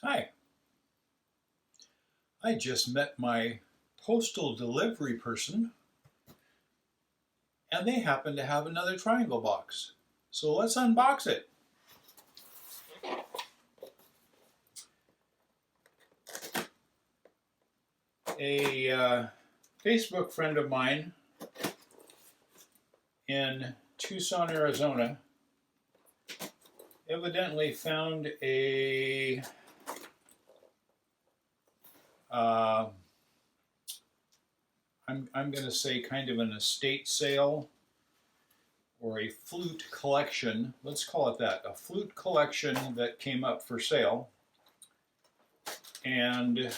Hi, I just met my postal delivery person and they happen to have another triangle box. So let's unbox it. A Facebook friend of mine in Tucson, Arizona evidently found a I'm going to say kind of an estate sale or a flute collection. Let's call it that. A flute collection that came up for sale. And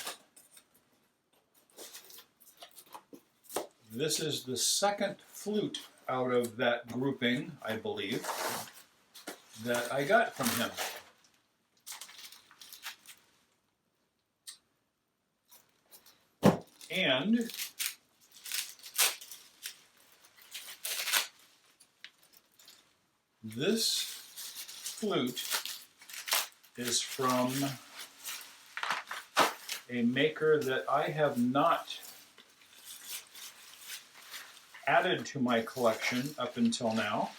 this is the second flute out of that grouping, I believe, that I got from him. And this flute is from a maker that I have not added to my collection up until now.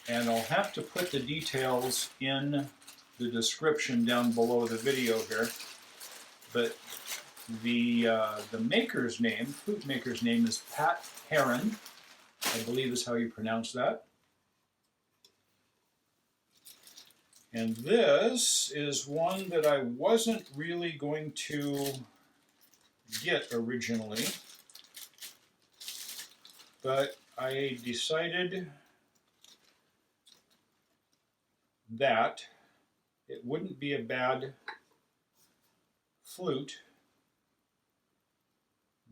And I'll have to put the details in the description down below the video here. But the maker's name, flute maker's name, is Pat Haran, I believe is how you pronounce that. And this is one that I wasn't really going to get originally, but I decided that it wouldn't be a bad flute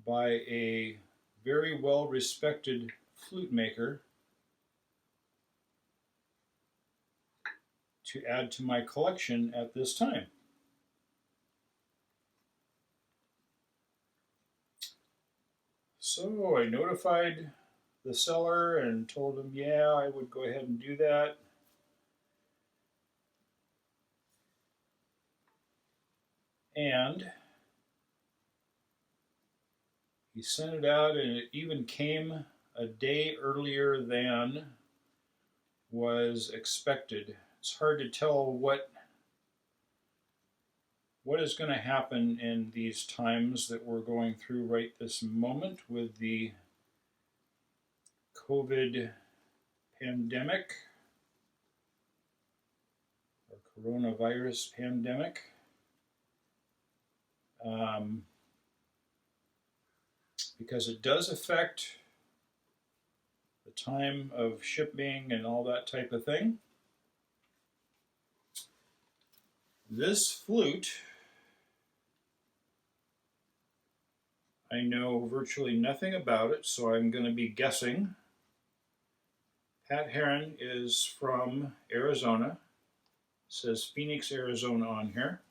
by a very well-respected flute maker to add to my collection at this time. So I notified the seller and told him, yeah, I would go ahead and do that. And he sent it out, and it even came a day earlier than was expected. It's hard to tell what is going to happen in these times that we're going through right this moment with the COVID pandemic or coronavirus pandemic. Because it does affect the time of shipping and all that type of thing. This flute, I know virtually nothing about it, so I'm going to be guessing. Pat Haran is from Arizona. It says Phoenix, Arizona on here.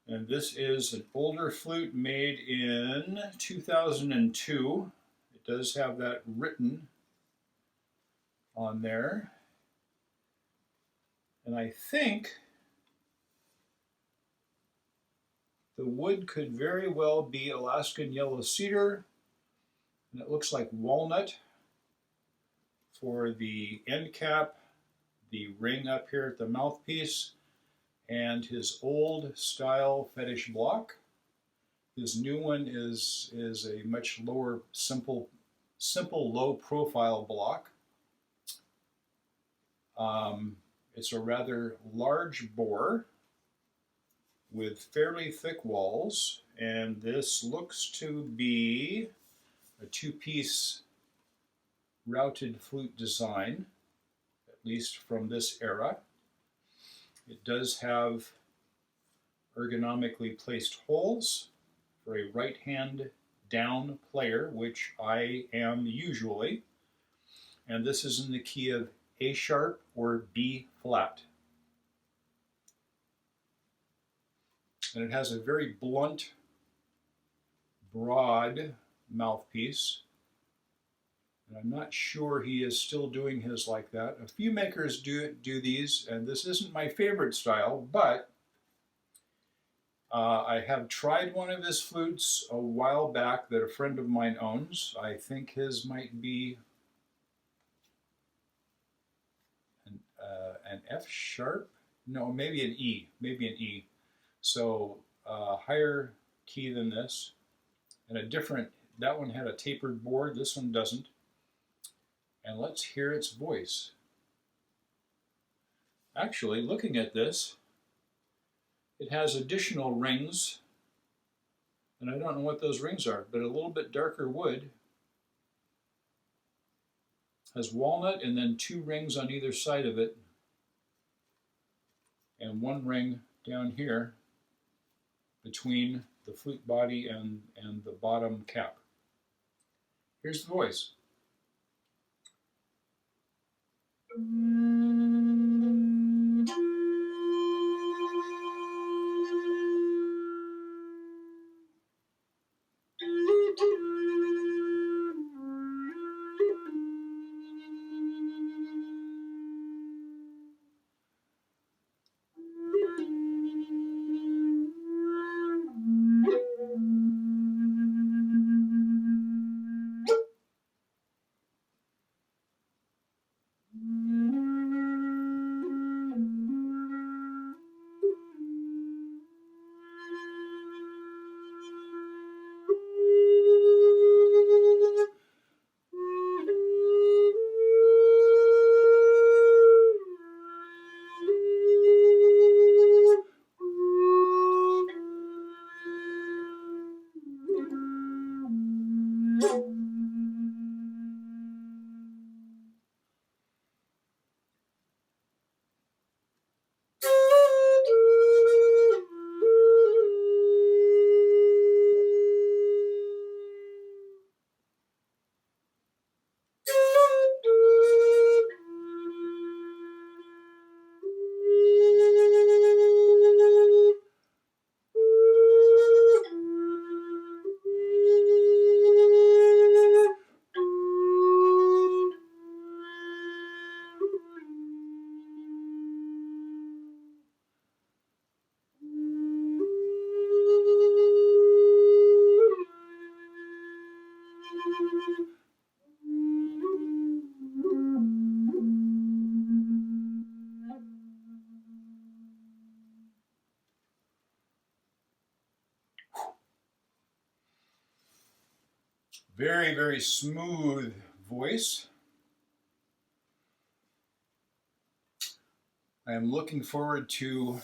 And this is an older flute made in 2002. It does have that written on there. And I think the wood could very well be Alaskan Yellow Cedar. And it looks like walnut for the end cap, the ring up here at the mouthpiece, and his old style fetish block. His new one is a much lower, simple low profile block. It's a rather large bore with fairly thick walls, and this looks to be a two-piece routed flute design, at least from this era. It does have ergonomically placed holes for a right hand down player, which I am usually, and this is in the key of A sharp or B flat. And it has a very blunt, broad mouthpiece. And I'm not sure he is still doing his like that. A few makers do these, and this isn't my favorite style, but I have tried one of his flutes a while back that a friend of mine owns. I think his might be an F sharp? No, maybe an E. Maybe an E. So higher key than this, and a different, that one had a tapered board, this one doesn't. And let's hear its voice. Actually, looking at this, it has additional rings, and I don't know what those rings are, but a little bit darker wood. Has walnut and then 2 rings on either side of it, and 1 ring down here between the flute body and the bottom cap. Here's the voice. Very, very smooth voice. I am looking forward to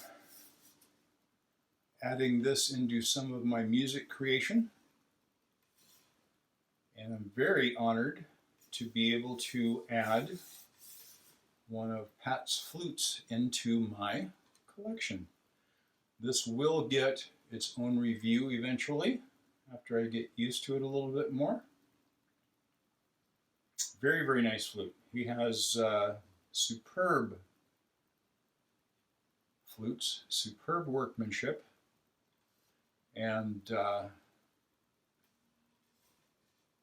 adding this into some of my music creation. And I'm very honored to be able to add one of Pat's flutes into my collection. This will get its own review eventually, after I get used to it a little bit more. Very, very nice flute. He has superb flutes, superb workmanship, and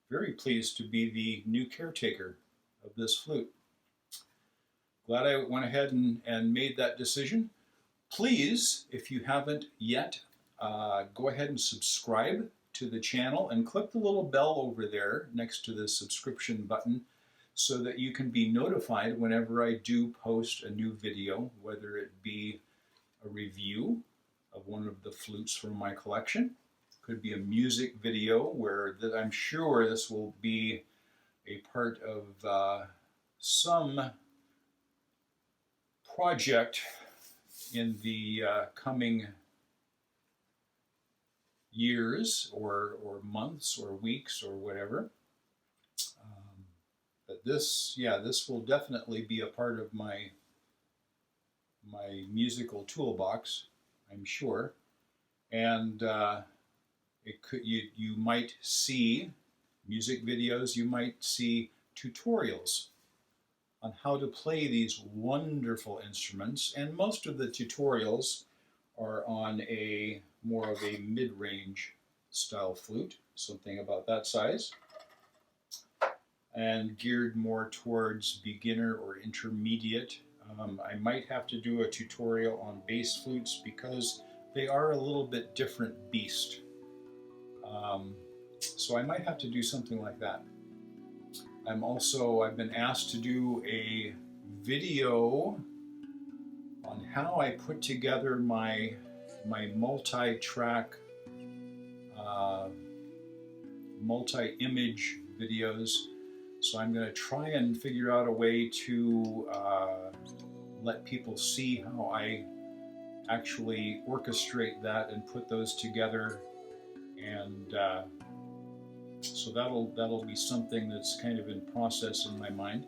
very pleased to be the new caretaker of this flute. Glad I went ahead and made that decision. Please, if you haven't yet, go ahead and subscribe to the channel and click the little bell over there next to the subscription button so that you can be notified whenever I do post a new video, whether it be a review of one of the flutes from my collection. Could be a music video where I'm sure this will be a part of some project in the coming years or months or weeks or whatever. But this, yeah, this will definitely be a part of my musical toolbox, I'm sure. And it could, you might see music videos, you might see tutorials on how to play these wonderful instruments, and most of the tutorials are on a more of a mid-range style flute, something about that size. and geared more towards beginner or intermediate. I might have to do a tutorial on bass flutes because they are a little bit different beast. So I might have to do something like that. I've been asked to do a video on how I put together my multi-track, multi-image videos. So I'm going to try and figure out a way to let people see how I actually orchestrate that and put those together. And so that'll be something that's kind of in process in my mind.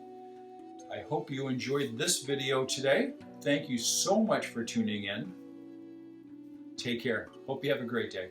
I hope you enjoyed this video today. Thank you so much for tuning in. Take care. Hope you have a great day.